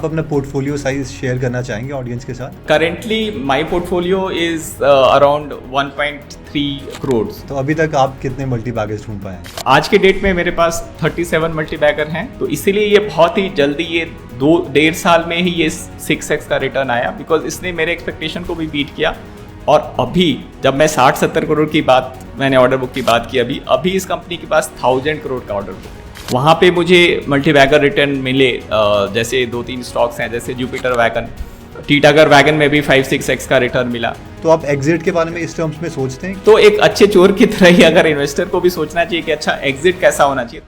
आप अपना portfolio size share करना चाहेंगे ऑडियंस के साथ? Currently, my portfolio is around 1.3 crores. तो अभी तक आप कितने मल्टी बैगर्स ढूंढ पाए हैं? आज के डेट में मेरे पास 37 मल्टी बैगर हैं, तो इसीलिए ये बहुत ही जल्दी ये 2-1.5 साल में ही ये 6x का रिटर्न आया, बिकॉज इसने मेरे एक्सपेक्टेशन को भी बीट किया। और अभी जब मैं 60-70 करोड़ की बात, मैंने ऑर्डर बुक की बात की, अभी इस कंपनी के पास 1000 करोड़ का ऑर्डर बुक है। वहाँ पे मुझे मल्टी बैगर रिटर्न मिले, जैसे 2-3 स्टॉक्स हैं, जैसे जुपिटर वैगन, टीटागर वैगन में भी 5-6x का रिटर्न मिला। तो आप एग्जिट के बारे में इस टर्म्स में सोचते हैं? तो एक अच्छे चोर की तरह ही अगर इन्वेस्टर को भी सोचना चाहिए कि अच्छा एग्जिट कैसा होना चाहिए।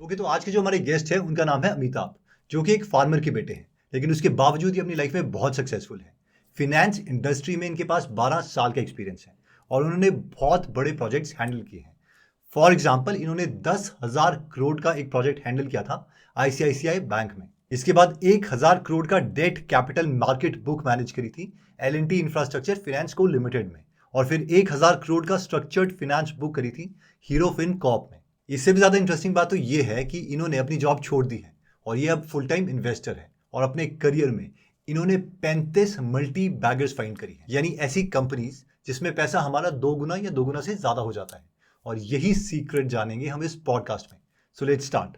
ओके, तो आज के जो हमारे गेस्ट हैं उनका नाम है अमिताभ, जो कि एक फार्मर के बेटे हैं, लेकिन उसके बावजूद ही अपनी लाइफ में बहुत सक्सेसफुल है। फिनेंस इंडस्ट्री में इनके पास 12 साल का एक्सपीरियंस है और उन्होंने बहुत बड़े प्रोजेक्ट्स हैंडल किए हैं। फॉर एग्जाम्पल, इन्होंने 10,000 करोड़ का एक प्रोजेक्ट हैंडल किया था ICICI बैंक में। इसके बाद 1000 करोड़ का debt capital market book manage करी थी L&T इंफ्रास्ट्रक्चर फाइनेंस को लिमिटेड में, और फिर 1000 करोड़ का स्ट्रक्चर्ड फाइनेंस बुक करी थी हीरो फिन कॉर्प में। इससे भी ज़्यादा इंटरेस्टिंग बात तो ये है कि इन्होंने अपनी जॉब छोड़ दी है और ये अब फुल टाइम इन्वेस्टर है, और अपने करियर में इन्होंने 35 मल्टी बैगर्स फाइंड करी है, यानी ऐसी कंपनीज जिसमें पैसा हमारा 2 गुना या 2 गुना से ज़्यादा हो जाता है। और यही सीक्रेट जानेंगे हम इस पॉडकास्ट में। So let's start.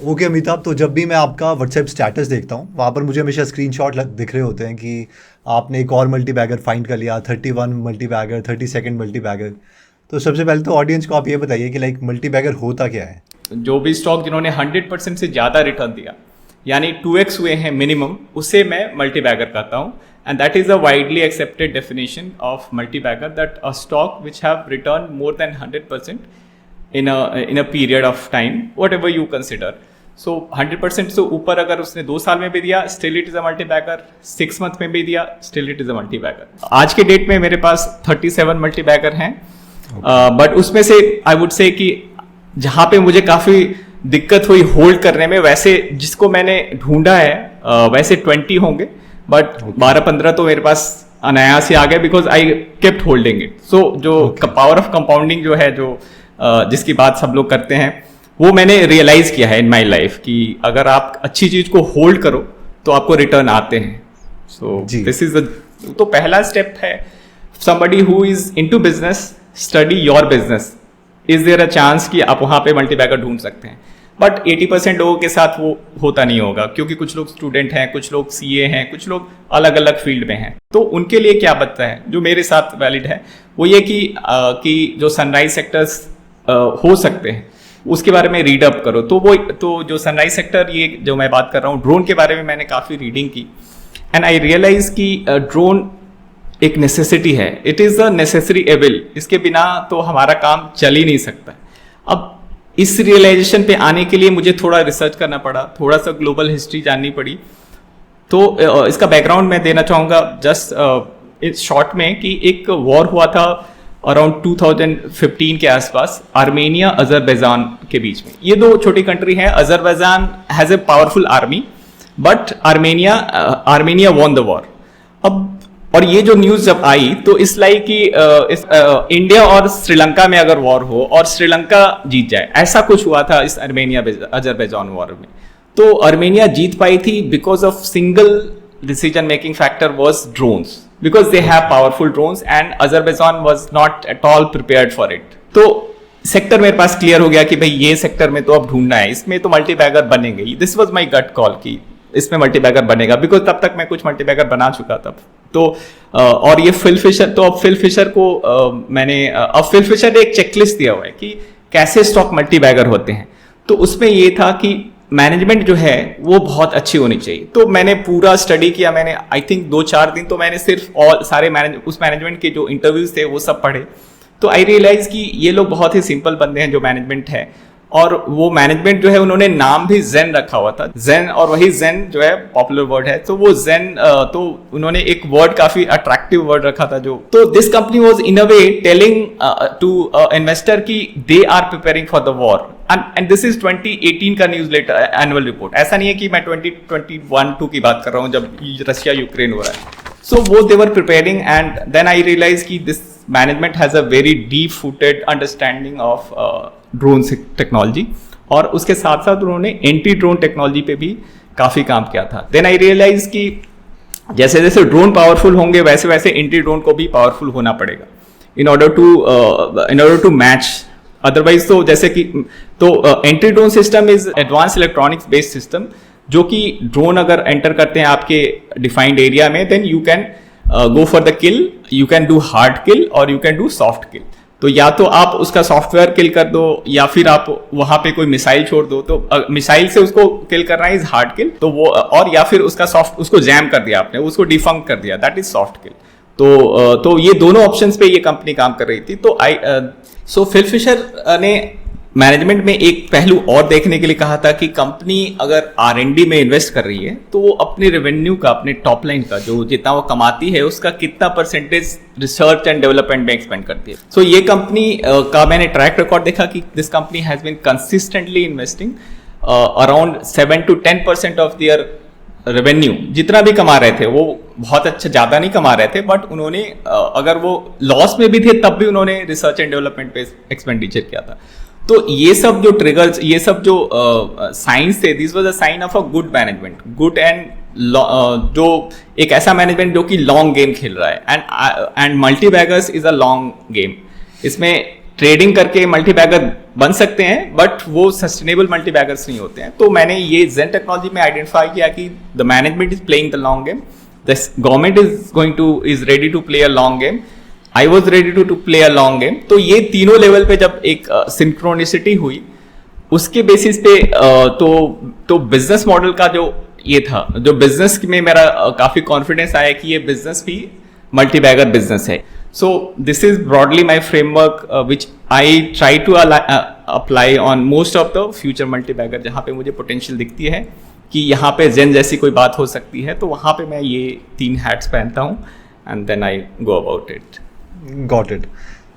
Okay Amitabh, तो जब भी मैं आपका व्हाट्सएप स्टेटस देखता हूँ, वहाँ पर मुझे हमेशा स्क्रीनशॉट दिख रहे होते हैं कि आपने एक और मल्टी बैगर फाइंड कर लिया, 31 multi bagger, 32nd multi bagger. तो सबसे पहले तो ऑडियंस को आप ये बताइए कि लाइक मल्टी बैगर होता क्या है? जो भी स्टॉक जिन्होंने 100% से ज़्यादा रिटर्न दिया, यानी 2x हुए हैं मिनिमम, उसे मैं मल्टी बैगर कहता हूँ। And that is a widely accepted definition of multi-bagger, that a stock which have returned more than 100% in a period of time, whatever you consider. So 100% से ऊपर अगर उसने 2 साल में भी दिया, still it is a multi-bagger. 6 month में भी दिया, still it is a multi-bagger. आज के डेट में मेरे पास 37 multi-bagger हैं, but उसमें से I would say कि जहाँ पे मुझे काफ़ी दिक्कत हुई होल्ड करने में, वैसे जिसको मैंने ढूंढा है वैसे 20 होंगे, बट 12-15 तो मेरे पास अनायास ही आ गए, because I kept holding it. So जो पावर ऑफ कंपाउंडिंग जो है, जो जिसकी बात सब लोग करते हैं, वो मैंने रियलाइज किया है इन माई लाइफ कि अगर आप अच्छी चीज को होल्ड करो तो आपको रिटर्न आते हैं। सो दिस इज तो पहला स्टेप है, somebody who is into business, study your business. Is there a chance कि आप वहां पे मल्टी बैगर ढूंढ सकते हैं, बट 80% लोगों के साथ वो होता नहीं होगा, क्योंकि कुछ लोग स्टूडेंट हैं, कुछ लोग CA हैं, कुछ लोग अलग अलग फील्ड में हैं। तो उनके लिए क्या बचता है, जो मेरे साथ वैलिड है, वो ये कि जो सनराइज सेक्टर्स हो सकते हैं उसके बारे में रीड अप करो। तो जो सनराइज सेक्टर, ये जो मैं बात कर रहा हूँ ड्रोन के बारे में, मैंने काफ़ी रीडिंग की एंड आई रियलाइज कि ड्रोन एक नेसेसिटी है, it is a necessary evil. इसके बिना तो हमारा काम चल ही नहीं सकता। अब इस रियलाइजेशन पे आने के लिए मुझे थोड़ा रिसर्च करना पड़ा, थोड़ा सा ग्लोबल हिस्ट्री जाननी पड़ी। तो इसका बैकग्राउंड मैं देना चाहूँगा जस्ट इस शॉर्ट में, कि एक वॉर हुआ था अराउंड 2015 के आसपास, आर्मेनिया अजरबैजान के बीच में। ये 2 छोटी कंट्री हैं। Azerbaijan has a powerful army, but Armenia won the war. अब और ये जो न्यूज़ जब आई तो इस लाइक कि इंडिया और श्रीलंका में अगर वॉर हो और श्रीलंका जीत जाए, ऐसा कुछ हुआ था इस आर्मेनिया अजरबैजान वॉर में। तो आर्मेनिया जीत पाई थी because of single decision making factor was drones, because they have powerful drones and Azerbaijan was not at all prepared for it. तो सेक्टर मेरे पास क्लियर हो गया कि भाई ये सेक्टर में तो अब ढूंढना है, इसमें तो मल्टी बैगर बनेंगे। This was my gut call कि इसमें मल्टी बैगर बनेगा, बिकॉज तब तक मैं कुछ मल्टी बैगर बना चुका तब। तो और ये फिल फिशर, तो अब फिल फिशर को अब फिल फिशर ने एक चेकलिस्ट दिया हुआ है कि कैसे स्टॉक मल्टी बैगर होते हैं। तो उसमें ये था कि मैनेजमेंट जो है वो बहुत अच्छी होनी चाहिए। तो मैंने पूरा स्टडी किया, मैंने आई थिंक 2-4 दिन तो मैंने सिर्फ सारे उस मैनेजमेंट के जो इंटरव्यूज थे वो सब पढ़े। तो आई रियलाइज कि ये लोग बहुत ही सिंपल बंदे हैं जो मैनेजमेंट है, और वो मैनेजमेंट जो है उन्होंने नाम भी जेन रखा हुआ था, जेन, और वही जेन जो है पॉपुलर वर्ड है। तो वो जेन, तो उन्होंने एक वर्ड काफी अट्रैक्टिव वर्ड रखा था जो, तो this company was in a way telling to investor कि they are preparing for the war. And this is 2018 का न्यूज लेटर एनुअल रिपोर्ट। ऐसा नहीं है कि मैं 2021-2 की बात कर रहा हूँ जब रशिया यूक्रेन हो रहा है। So वो they were preparing, and then I realized कि this management has a very deep-footed understanding of drone technology, और उसके साथ साथ उन्होंने एंटी ड्रोन टेक्नोलॉजी पे भी काफ़ी काम किया था. देन आई रियलाइज कि जैसे जैसे ड्रोन पावरफुल होंगे वैसे वैसे एंटी ड्रोन को भी पावरफुल होना पड़ेगा in order to match. Otherwise तो जैसे कि तो anti drone system is advance electronics based system, जो कि ड्रोन अगर एंटर करते हैं आपके डिफाइंड एरिया में, then you can go for the kill. You can do hard kill और you can do soft kill. तो या तो आप उसका सॉफ्टवेयर किल कर दो या फिर आप वहां पे कोई मिसाइल छोड़ दो. तो मिसाइल से उसको किल करना इज हार्ड किल, तो वो और या फिर उसको जैम कर दिया आपने, उसको डिफंक्ट कर दिया, दैट इज सॉफ्ट किल. तो ये दोनों ऑप्शंस पे ये कंपनी काम कर रही थी. तो फिल फिशर ने मैनेजमेंट में एक पहलू और देखने के लिए कहा था कि कंपनी अगर R&D में इन्वेस्ट कर रही है तो वो अपने रेवेन्यू का, अपने टॉप लाइन का जो जितना वो कमाती है उसका कितना परसेंटेज रिसर्च एंड डेवलपमेंट में एक्सपेंड करती है. सो ये कंपनी का मैंने ट्रैक रिकॉर्ड देखा कि this company has been consistently investing around 7 to 10% of their revenue. जितना भी कमा रहे थे वो बहुत अच्छा, ज़्यादा नहीं कमा रहे थे, बट उन्होंने अगर वो लॉस में भी थे तब भी उन्होंने रिसर्च एंड डेवलपमेंट पे एक्सपेंडिचर किया था. तो ये सब जो ट्रिगर्स, ये सब जो साइंस थे, this was a sign of a good management, good and जो एक ऐसा मैनेजमेंट जो कि लॉन्ग गेम खेल रहा है. And multibaggers is a long game. इसमें ट्रेडिंग करके मल्टीबैगर बन सकते हैं बट वो सस्टेनेबल मल्टीबैगर्स नहीं होते हैं. तो मैंने ये जेन टेक्नोलॉजी में आइडेंटिफाई किया कि the management is playing the long game, the government is ready to play a long game, I was ready to play a long game. तो ये तीनों लेवल पे जब एक सिंक्रोनिसिटी हुई उसके बेसिस पे तो बिजनेस मॉडल का जो ये था, जो बिजनेस में मेरा काफी कॉन्फिडेंस आया कि ये बिजनेस भी मल्टीबैगर बिजनेस है. So this is broadly my framework which I try to apply on most of the future multibagger. जहाँ पे मुझे पोटेंशियल दिखती है कि यहाँ पे जेन जैसी कोई बात हो सकती है, तो वहाँ पे मैं ये 3 हैट्स पहनता हूँ and then I go about it. Got it.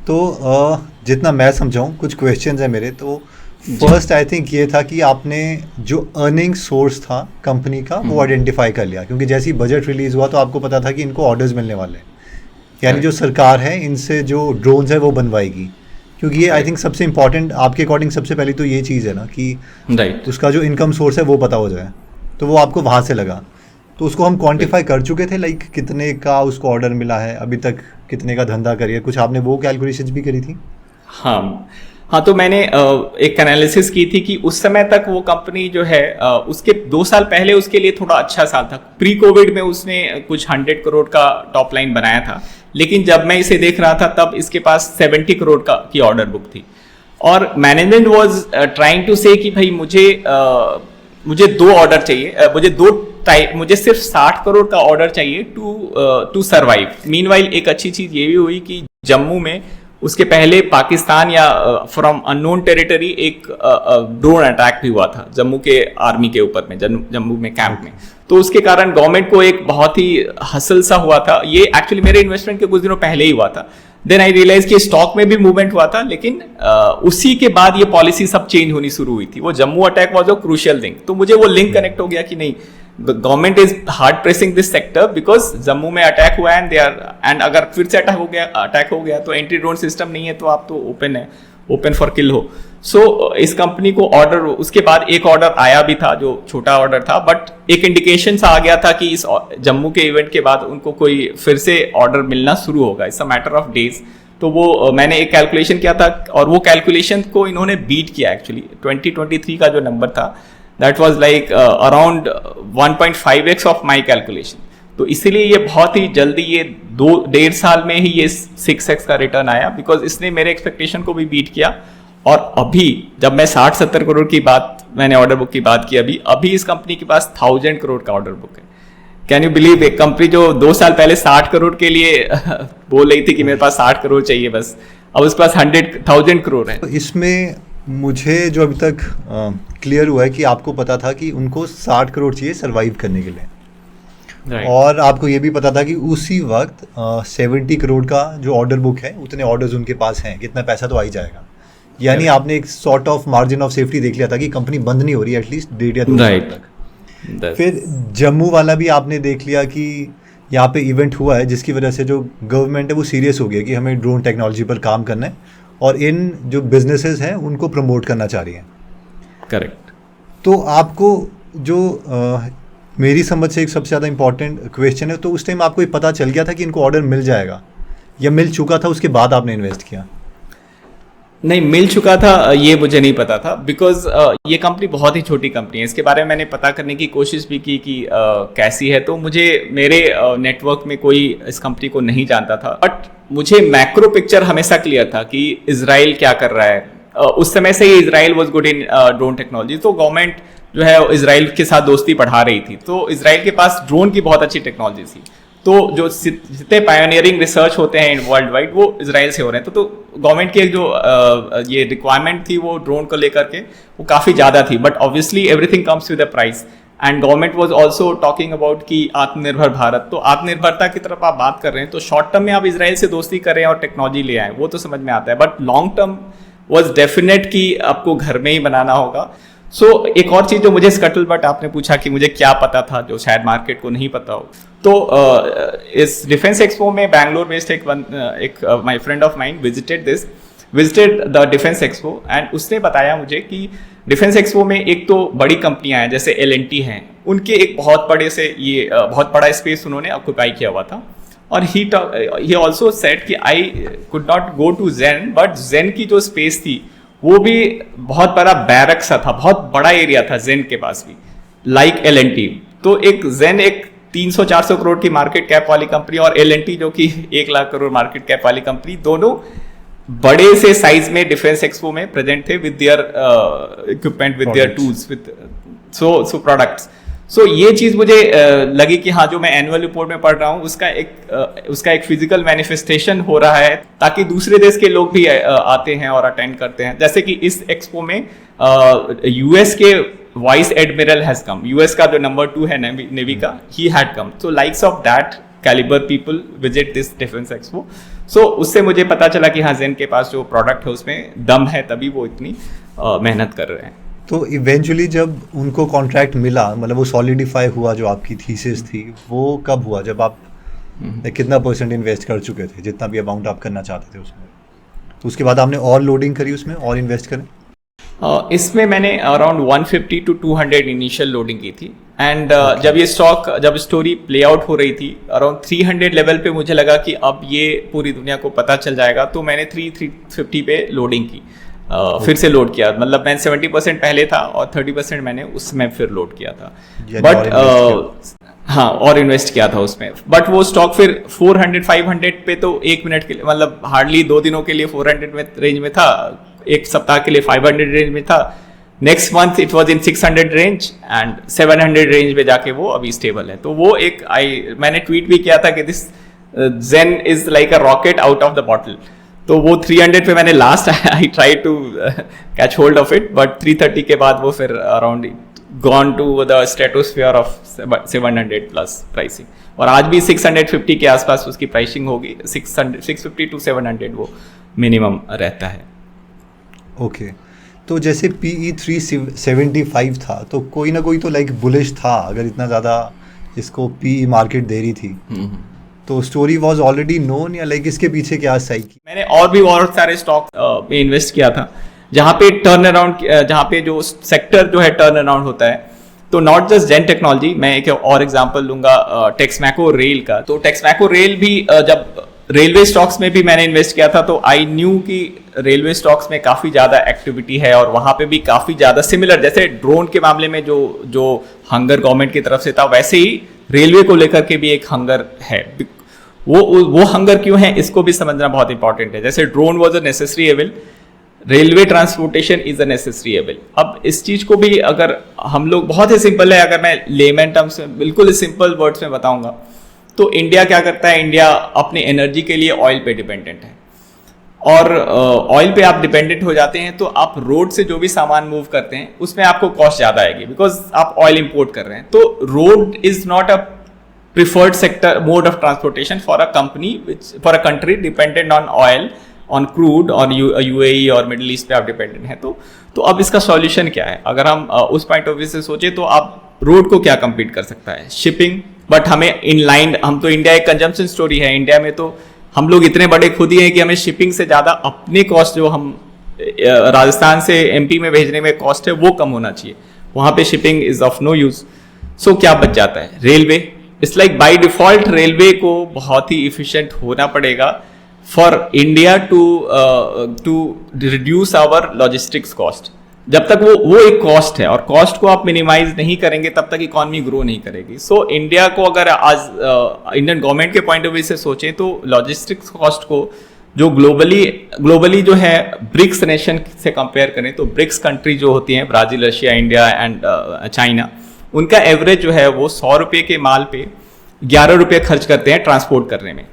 तो जितना मैं समझाऊँ, कुछ क्वेश्चंस हैं मेरे. तो फर्स्ट आई थिंक ये था कि आपने जो अर्निंग सोर्स था कंपनी का वो आइडेंटिफाई कर लिया, क्योंकि जैसे ही बजट रिलीज हुआ तो आपको पता था कि इनको ऑर्डर्स मिलने वाले हैं, यानी जो सरकार है इनसे जो ड्रोन्स है वो बनवाएगी. क्योंकि ये आई थिंक सबसे इंपॉर्टेंट आपके अकॉर्डिंग सबसे पहली तो ये चीज़ है ना कि उसका जो इनकम सोर्स है वो पता हो जाए. तो वो आपको वहाँ से लगा, तो उसको हम क्वांटिफाई कर चुके थे, लाइक कितने का उसको ऑर्डर मिला है, अभी तक कितने का धंधा करिए, कुछ आपने वो कैलकुलेशंस भी करी थी? हाँ, तो मैंने एक एनालिसिस की थी कि उस समय तक वो कंपनी जो है उसके 2 साल पहले उसके लिए थोड़ा अच्छा साल था. प्री कोविड में उसने कुछ 100 करोड़ का टॉप लाइन बनाया था, लेकिन जब मैं इसे देख रहा था तब इसके पास 70 करोड़ की ऑर्डर बुक थी. और मैनेजमेंट वाज ट्राइंग टू से कि भाई मुझे 2 ऑर्डर चाहिए, मुझे सिर्फ 60 करोड़ का ऑर्डर चाहिए टू सर्वाइव. मीनवाइल एक अच्छी चीज ये भी हुई कि जम्मू में उसके पहले पाकिस्तान या फ्रॉम अननोन टेरिटरी एक ड्रोन अटैक भी हुआ था जम्मू के आर्मी के ऊपर में, जम्मू में कैंप में. तो उसके कारण गवर्नमेंट को एक बहुत ही हसल सा हुआ था. ये एक्चुअली मेरे इन्वेस्टमेंट के कुछ दिनों पहले ही हुआ था. देन आई रियलाइज कि स्टॉक में भी मूवमेंट हुआ था, लेकिन उसी के बाद ये पॉलिसी सब चेंज होनी शुरू हुई थी. वो Jammu attack was a crucial thing. तो मुझे वो लिंक कनेक्ट हो गया कि नहीं, government is hard pressing this sector because Jammu में अटैक हुआ एंड अगर फिर से अटैक हो गया तो एंटी ड्रोन सिस्टम नहीं है, तो आप तो ओपन फॉर किल हो. सो इस कंपनी को ऑर्डर, उसके बाद एक ऑर्डर आया भी था जो छोटा ऑर्डर था, बट एक इंडिकेशन सा आ गया था कि इस जम्मू के इवेंट के बाद उनको कोई फिर से ऑर्डर मिलना शुरू होगा. It's a matter of days. तो वो मैंने एक कैलकुलेशन किया था और वो कैलकुलेशन को इन्होंने बीट किया. एक्चुअली 2023 का जो नंबर था that was like around 1.5x of my calculation. तो इसीलिए ये बहुत ही जल्दी, ये 2.5 साल में ही ये 6x का रिटर्न आया, बिकॉज इसने मेरे एक्सपेक्टेशन को भी बीट किया. और अभी जब मैं 60-70 करोड़ की बात, मैंने ऑर्डर बुक की बात की, अभी इस कंपनी के पास 1000 करोड़ का ऑर्डर बुक है. कैन यू बिलीव, एक कंपनी जो 2 साल पहले 60 करोड़ के लिए बोल रही थी कि मेरे पास 60 करोड़ चाहिए बस, अब उसके पास 100,000 करोड़ है. तो इसमें मुझे जो अभी तक क्लियर हुआ है कि आपको पता था कि उनको 60 करोड़ चाहिए सर्वाइव करने के लिए. Right. और आपको ये भी पता था कि उसी वक्त 70 करोड़ का जो ऑर्डर बुक है, उतने ऑर्डर्स उनके पास हैं, कितना पैसा तो आ ही जाएगा. यानी आपने एक sort of margin of safety देख लिया था कि कंपनी बंद नहीं हो रही एटलीस्ट 1.5 या 2 साल तक. फिर जम्मू वाला भी आपने देख लिया कि यहाँ पे इवेंट हुआ है, जिसकी वजह से जो गवर्नमेंट है वो सीरियस हो गया कि हमें ड्रोन टेक्नोलॉजी पर काम करना है और इन जो बिजनेसेस हैं उनको प्रमोट करना चाह रही हैं. करेक्ट. तो आपको जो मेरी समझ से एक सबसे ज़्यादा इम्पोर्टेंट क्वेश्चन है, तो उस टाइम आपको ये पता चल गया था कि इनको ऑर्डर मिल जाएगा या मिल चुका था उसके बाद आपने इन्वेस्ट किया? नहीं, मिल चुका था ये मुझे नहीं पता था, बिकॉज ये कंपनी बहुत ही छोटी कंपनी है। इसके बारे में मैंने पता करने की कोशिश भी की कि कैसी है, तो मुझे मेरे नेटवर्क में कोई इस कंपनी को नहीं जानता था, बट मुझे मैक्रो पिक्चर हमेशा क्लियर था कि इजराइल क्या कर रहा है। उस समय से ही Israel was good in drone technology, तो गवर्नमेंट जो है इजराइल के साथ दोस्ती बढ़ा रही थी, तो इजराइल के पास ड्रोन की बहुत अच्छी टेक्नोलॉजी थी। तो जो जितने पायोनियरिंग रिसर्च होते हैं वर्ल्ड वाइड वो इजराइल से हो रहे हैं। तो गवर्नमेंट की एक जो ये रिक्वायरमेंट थी वो ड्रोन को लेकर के वो काफ़ी ज़्यादा थी, but obviously everything comes with a price, and government was also talking about कि आत्मनिर्भर भारत, तो आत्मनिर्भरता की तरफ आप बात कर रहे हैं, तो शॉर्ट टर्म में आप इजराइल से दोस्ती करें और टेक्नोलॉजी ले आए वो तो समझ में आता है, but long term was definite कि आपको घर में ही बनाना होगा। सो एक और चीज़ जो मुझे स्कटल बट आपने पूछा कि मुझे क्या पता था जो शायद मार्केट को नहीं पता हो, तो इस डिफेंस एक्सपो में बैंगलोर बेस्ड एक my friend of mind visited the defence expo, and उसने बताया मुझे कि डिफेंस एक्सपो में एक तो बड़ी कंपनियां हैं जैसे L&T हैं, उनके एक बहुत बड़े से ये बहुत बड़ा स्पेस उन्होंने ऑक्यूपाई किया हुआ था, और ही ऑल्सो सेड कि I could not go to Zen, but Zen की जो स्पेस थी वो भी बहुत बड़ा बैरक सा था, बहुत बड़ा एरिया था जेन के पास भी, लाइक L&T। तो एक जेन एक 300-400 करोड़ की मार्केट कैप वाली कंपनी और L&T जो कि 1 लाख करोड़ मार्केट कैप वाली कंपनी, दोनों बड़े से साइज में डिफेंस एक्सपो में प्रेजेंट थे with their equipment, with their tools, with so products. So ये चीज मुझे लगी कि हाँ, जो मैं एनुअल रिपोर्ट में पढ़ रहा हूँ उसका एक फिजिकल मैनिफेस्टेशन हो रहा है, ताकि दूसरे देश के लोग भी आते हैं और अटेंड करते हैं। जैसे कि इस एक्सपो में यूएस के vice admiral has come, US का जो नंबर 2 है नेवी का, he had come, so likes of that calibre people visit this defence expo. So उससे मुझे पता चला कि हाँ, जेन के पास जो प्रोडक्ट है उसमें दम है, तभी वो इतनी मेहनत कर रहे हैं। तो इवेंचुअली जब उनको कॉन्ट्रैक्ट मिला, मतलब वो सॉलिडिफाई हुआ जो आपकी थीसिस थी, वो कब हुआ जब आप कितना % इन्वेस्ट कर चुके थे, जितना भी अमाउंट आप करना चाहते थे उसमें, तो उसके बाद आपने और लोडिंग करी उसमें और इन्वेस्ट करें? इसमें मैंने अराउंड 150 to 200 इनिशियल लोडिंग की थी, एंड जब स्टोरी प्ले आउट हो रही थी अराउंड 300 लेवल पे मुझे लगा कि अब ये पूरी दुनिया को पता चल जाएगा, तो मैंने 350 पे लोडिंग की, फिर से लोड किया, मतलब मैं 70% पहले था और 30% मैंने उसमें फिर लोड किया था, बट हाँ, और इन्वेस्ट किया था उसमें, बट वो स्टॉक फिर 400-500 पे तो 1 मिनट के लिए, मतलब हार्डली 2 दिनों के लिए 400 में रेंज में था, 1 सप्ताह के लिए 500 रेंज में था, next month it was in 600 range, and 700 range में जाके वो अभी स्टेबल है। तो वो एक मैंने ट्वीट भी किया था कि this Zen is like a rocket out of the bottle. तो वो 300 पे मैंने last I try to catch hold of it, but 330 के बाद वो फिर around gone to the stratosphere of 700 plus pricing, और आज भी 650 के आसपास उसकी प्राइसिंग होगी, 650 to 700 वो मिनिमम रहता है। ओके, तो जैसे PE 375 था, तो कोई ना कोई तो लाइक बुलिश था, अगर इतना ज़्यादा इसको PE मार्केट दे रही थी, तो स्टोरी वाज ऑलरेडी नोन, या लाइक इसके पीछे क्या सही की? मैंने और भी बहुत सारे स्टॉक में इन्वेस्ट किया था जहाँ पे टर्न अराउंड, जहाँ पे जो सेक्टर जो है टर्न अराउंड होता है, तो नॉट जस्ट जेन टेक्नोलॉजी, मैं एक और एग्जांपल लूंगा टेक्समैको रेल का। तो टेक्समैको रेल भी जब रेलवे स्टॉक्स में भी मैंने इन्वेस्ट किया था, तो आई न्यू कि रेलवे स्टॉक्स में काफ़ी ज़्यादा एक्टिविटी है, और वहाँ पे भी काफ़ी ज़्यादा सिमिलर, जैसे ड्रोन के मामले में जो हंगर गवर्नमेंट की तरफ से था, वैसे ही रेलवे को लेकर के भी एक हंगर है। वो हंगर क्यों है इसको भी समझना बहुत इंपॉर्टेंट है। जैसे drone was a necessary evil, railway transportation is a necessary evil. अब इस चीज को भी अगर हम लोग, बहुत ही सिंपल है, अगर मैं लेमैन टर्म्स में बिल्कुल सिंपल वर्ड्स में बताऊंगा, तो इंडिया क्या करता है, इंडिया अपनी एनर्जी के लिए ऑयल पे डिपेंडेंट है, और ऑयल पे आप डिपेंडेंट हो जाते हैं तो आप रोड से जो भी सामान मूव करते हैं उसमें आपको कॉस्ट ज़्यादा आएगी, बिकॉज आप ऑयल इंपोर्ट कर रहे हैं। तो road is not a preferred sector mode of transportation for a company, for a country dependent on oil, on crude, और UAE और मिडिल ईस्ट पे आप डिपेंडेंट हैं। तो अब इसका सॉल्यूशन क्या है? अगर हम उस पॉइंट ऑफ व्यू से सोचे तो आप रोड को क्या कम्पीट कर सकता है? शिपिंग, बट हमें इनलाइन, हम तो इंडिया एक कंजम्पशन स्टोरी है, इंडिया में तो हम लोग इतने बड़े खुद ही हैं कि हमें शिपिंग से ज़्यादा अपनी कॉस्ट जो हम राजस्थान से MP में भेजने में कॉस्ट है वो कम होना चाहिए। वहाँ पे shipping is of no use. So क्या बच जाता है? Railway. It's like by default railway को बहुत ही इफिशिएंट होना पड़ेगा for India to reduce our logistics cost. जब तक वो एक कॉस्ट है और कॉस्ट को आप मिनिमाइज नहीं करेंगे तब तक इकॉनमी ग्रो नहीं करेगी. सो इंडिया को अगर आज इंडियन गवर्नमेंट के पॉइंट ऑफ व्यू से सोचें तो लॉजिस्टिक्स कॉस्ट को जो ग्लोबली जो है ब्रिक्स नेशन से कंपेयर करें तो ब्रिक्स कंट्री जो होती हैं Brazil, Russia, India and China, उनका एवरेज जो है वो 100 रुपये के माल पे 11 रुपये खर्च करते हैं ट्रांसपोर्ट करने में.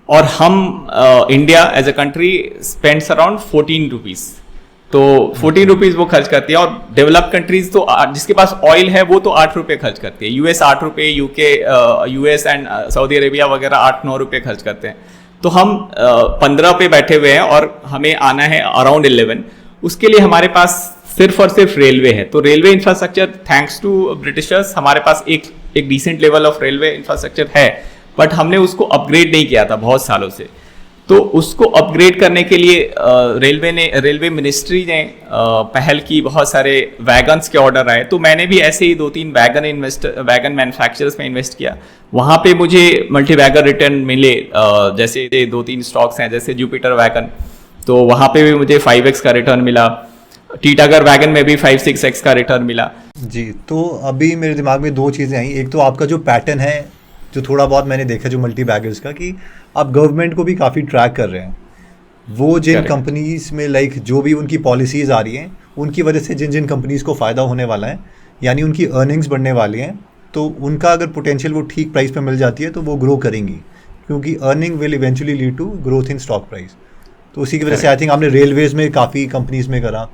और हम India as a country spends around 14 rupees. तो 14 रुपीज़ वो खर्च करती है. और डेवलप कंट्रीज तो जिसके पास ऑयल है वो तो 8 रुपये खर्च करती है. यूएस 8 रुपये, UK, US and Saudi Arabia वगैरह 8-9 रुपये खर्च करते हैं. तो हम 15 पे बैठे हुए हैं और हमें आना है अराउंड 11. उसके लिए हमारे पास सिर्फ और सिर्फ रेलवे है. तो railway infrastructure thanks to Britishers हमारे पास एक decent level of railway infrastructure है, बट हमने उसको अपग्रेड नहीं किया था बहुत सालों से. तो उसको अपग्रेड करने के लिए रेलवे मिनिस्ट्री ने पहल की, बहुत सारे वैगन्स के ऑर्डर आए. तो मैंने भी ऐसे ही 2-3 वैगन मैन्युफैक्चरर्स में इन्वेस्ट किया. वहाँ पे मुझे मल्टी बैगर रिटर्न मिले. जैसे 2-3 स्टॉक्स हैं जैसे जुपिटर वैगन, तो वहाँ पे भी मुझे 5x का रिटर्न मिला. टीटागर वैगन में भी 5-6x का रिटर्न मिला. जी, तो अभी मेरे दिमाग में 2 चीज़ें आई. एक तो आपका जो पैटर्न है, जो थोड़ा बहुत मैंने देखा जो मल्टी बैगर्स का, कि आप गवर्नमेंट को भी काफ़ी ट्रैक कर रहे हैं. वो जिन कंपनीज में लाइक जो भी उनकी पॉलिसीज़ आ रही हैं उनकी वजह से जिन जिन कंपनीज़ को फ़ायदा होने वाला है, यानी उनकी अर्निंग्स बढ़ने वाली हैं, तो उनका अगर पोटेंशियल वो ठीक प्राइस पे मिल जाती है तो वो ग्रो करेंगी, क्योंकि earning will eventually lead to growth in stock price. तो उसी की वजह से आई थिंक आपने रेलवेज़ में काफ़ी कंपनीज़ में करा,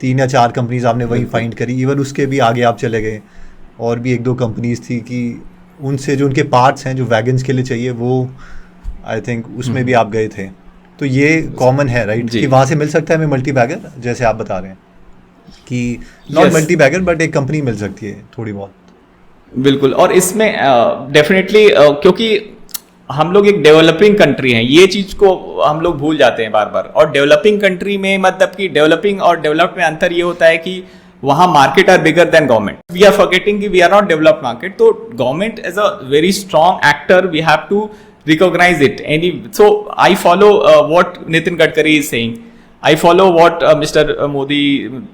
3 या 4 कंपनीज़ आपने वही फाइंड करी. इवन उसके भी आगे आप चले गए, और भी 1-2 कंपनीज़ थी कि उनसे जो उनके पार्ट्स हैं जो वैगन्स के लिए चाहिए वो आई थिंक उसमें भी आप गए थे. तो ये कॉमन है राइट, कि वहाँ से मिल सकता है हमें मल्टी बैगर, जैसे आप बता रहे हैं कि नॉट मल्टी बैगर बट एक कंपनी मिल सकती है थोड़ी बहुत. बिल्कुल. और इसमें डेफिनेटली क्योंकि हम लोग एक डेवलपिंग कंट्री हैं, ये चीज़ को हम लोग भूल जाते हैं बार बार. और डेवलपिंग कंट्री में मतलब कि डेवलपिंग और डेवलप्ड में अंतर ये होता है कि वहाँ market are bigger than government. We are forgetting कि we are not developed market. तो government as a very strong actor we have to recognize it. So I follow what Nitin Gadkari is saying. I follow what Mr. Modi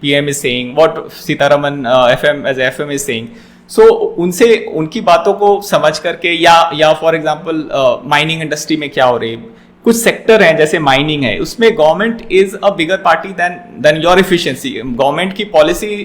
PM is saying, what Sitaraman FM as FM is saying. So उनसे उनकी बातों को समझ करके या for example mining industry में क्या हो रही है, कुछ सेक्टर हैं जैसे माइनिंग है, उसमें government is a bigger party than your efficiency. Government की पॉलिसी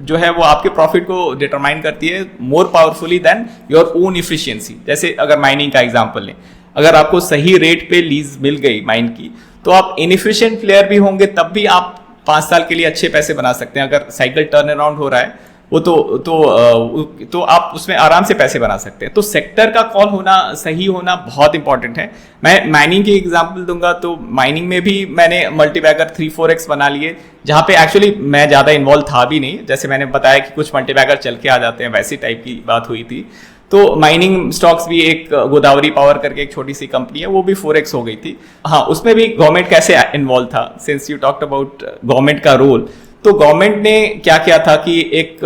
जो है वो आपके प्रॉफिट को डिटरमाइन करती है more powerfully than your own efficiency. जैसे अगर माइनिंग का एग्जांपल लें, अगर आपको सही रेट पे लीज मिल गई माइन की, तो आप इनएफिशिएंट प्लेयर भी होंगे तब भी आप 5 साल के लिए अच्छे पैसे बना सकते हैं. अगर साइकिल टर्न अराउंड हो रहा है वो तो आप उसमें आराम से पैसे बना सकते हैं. तो सेक्टर का कॉल होना, सही होना बहुत इंपॉर्टेंट है. मैं माइनिंग की एग्जांपल दूंगा तो माइनिंग में भी मैंने मल्टीबैगर 3-4x बना लिए, जहाँ पे एक्चुअली मैं ज़्यादा इन्वॉल्व था भी नहीं. जैसे मैंने बताया कि कुछ मल्टीबैगर चल के आ जाते हैं, वैसी टाइप की बात हुई थी. तो माइनिंग स्टॉक्स भी एक गोदावरी पावर करके एक छोटी सी कंपनी है, वो भी 4x हो गई थी. हाँ, उसमें भी गवर्नमेंट कैसे इन्वॉल्व था, since you talked about government का रोल. तो गवर्नमेंट ने क्या किया था कि एक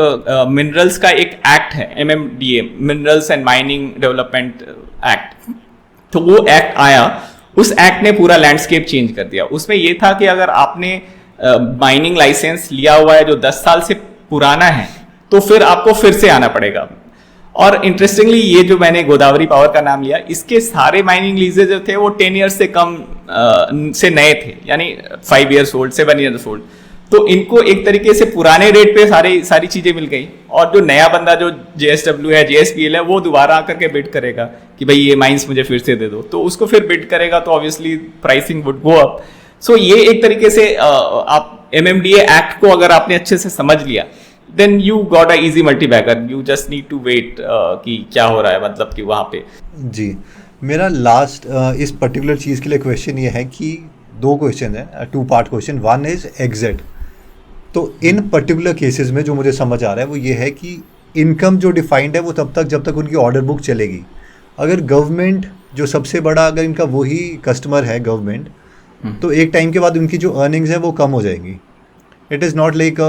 मिनरल्स का एक एक्ट है, MMDA, minerals and mining development act. तो वो एक्ट आया, उस एक्ट ने पूरा लैंडस्केप चेंज कर दिया. उसमें ये था कि अगर आपने माइनिंग लाइसेंस लिया हुआ है जो 10 साल से पुराना है, तो फिर आपको फिर से आना पड़ेगा. और इंटरेस्टिंगली ये जो मैंने गोदावरी पावर का नाम लिया, इसके सारे माइनिंग लीजेज जो थे वो 10 ईयर्स से कम से नए थे, यानी 5 ईयर्स ओल्ड, 7 ईयर्स ओल्ड. तो इनको एक तरीके से पुराने रेट पे सारी चीजें मिल गई. और जो नया बंदा जो JSW है, JSPL है, वो दोबारा आकर के बिड करेगा कि भाई ये माइंस मुझे फिर से दे दो, तो उसको फिर बिड करेगा, तो obviously pricing would go up. So ये एक तरीके से आप MMDA एक्ट को अगर आपने अच्छे से समझ लिया, then you got a easy multibagger. You just need to wait कि क्या हो रहा है, मतलब कि वहाँ पे. जी, मेरा लास्ट इस पर्टिकुलर चीज़ के लिए क्वेश्चन ये है कि 2 क्वेश्चन है, 2 part question. One is exit. तो इन पर्टिकुलर केसेस में जो मुझे समझ आ रहा है वो ये है कि इनकम जो डिफाइंड है वो तब तक जब तक उनकी ऑर्डर बुक चलेगी. अगर गवर्नमेंट जो सबसे बड़ा, अगर इनका वही कस्टमर है गवर्नमेंट, तो एक टाइम के बाद उनकी जो अर्निंग्स है वो कम हो जाएंगी. It is not like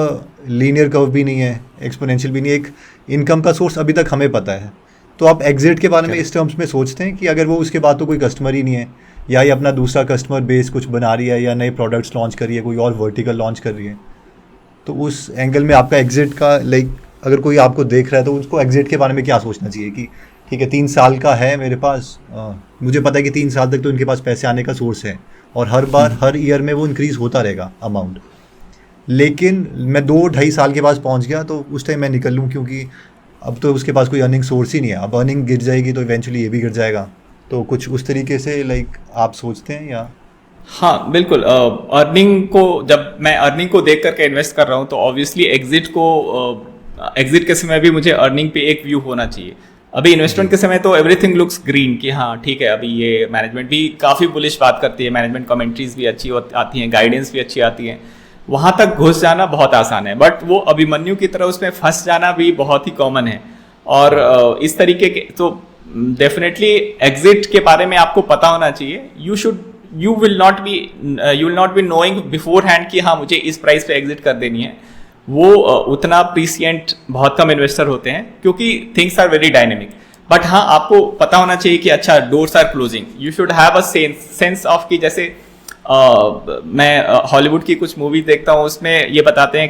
linear curve भी नहीं है, एक्सपोनेंशियल भी नहीं है, एक इनकम का सोर्स अभी तक हमें पता है। तो आप एग्जिट के बारे में इस टर्म्स में सोचते हैं कि अगर वो उसके बाद तो कोई कस्टमर ही नहीं है, या ये अपना दूसरा कस्टमर बेस कुछ बना रही है, या नए प्रोडक्ट्स लॉन्च कर रही है, कोई और वर्टिकल लॉन्च कर रही है, तो उस एंगल में आपका एग्जिट का लाइक अगर कोई आपको देख रहा है तो उसको एग्जिट के बारे में क्या सोचना चाहिए कि ठीक है 3 साल का है मेरे पास, मुझे पता है कि 3 साल तक तो इनके पास पैसे आने का सोर्स है और हर बार हर ईयर में वो इंक्रीज़ होता रहेगा अमाउंट, लेकिन मैं 2-2.5 साल के पास पहुंच गया तो उस टाइम मैं निकल लूँ, क्योंकि अब तो उसके पास कोई अर्निंग सोर्स ही नहीं है, अब अर्निंग गिर जाएगी तो इवेंचुअली ये भी गिर जाएगा। तो कुछ उस तरीके से लाइक आप सोचते हैं या? हाँ बिल्कुल, अर्निंग को जब मैं अर्निंग को देख करके इन्वेस्ट कर रहा हूँ तो ऑब्वियसली एग्जिट के समय भी मुझे अर्निंग पे एक व्यू होना चाहिए। अभी इन्वेस्टमेंट के समय तो एवरीथिंग लुक्स ग्रीन कि हाँ ठीक है, अभी ये मैनेजमेंट भी काफ़ी बुलिश बात करती है, मैनेजमेंट कमेंट्रीज भी अच्छी आती हैं, गाइडेंस भी अच्छी आती हैं, वहाँ तक घुस जाना बहुत आसान है, बट वो अभिमन्यु की तरह उसमें फंस जाना भी बहुत ही कॉमन है। और इस तरीके के तो डेफिनेटली एग्जिट के बारे में आपको पता होना चाहिए। You will not be knowing before hand कि हाँ मुझे इस प्राइस पे एग्जिट कर देनी है। वो उतना प्रीसियंट बहुत कम इन्वेस्टर होते हैं क्योंकि things are very dynamic. But हाँ आपको पता होना चाहिए कि अच्छा doors are closing, you should have a sense of कि जैसे मैं हॉलीवुड की कुछ मूवी देखता हूँ, उसमें ये बताते हैं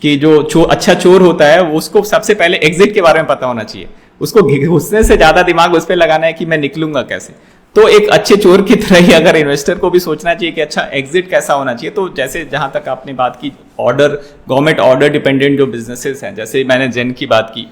कि जो अच्छा चोर होता है वो उसको सबसे पहले एग्जिट के बारे में पता होना चाहिए, उसको घुसने से ज्यादा दिमाग उस पर लगाना है कि मैं निकलूंगा कैसे। तो एक अच्छे चोर की तरह ही अगर इन्वेस्टर को भी सोचना चाहिए कि अच्छा एग्जिट कैसा होना चाहिए। तो जैसे जहां तक आपने बात की ऑर्डर, गवर्नमेंट ऑर्डर डिपेंडेंट जो बिजनेसेस हैं, जैसे मैंने जेन की बात की,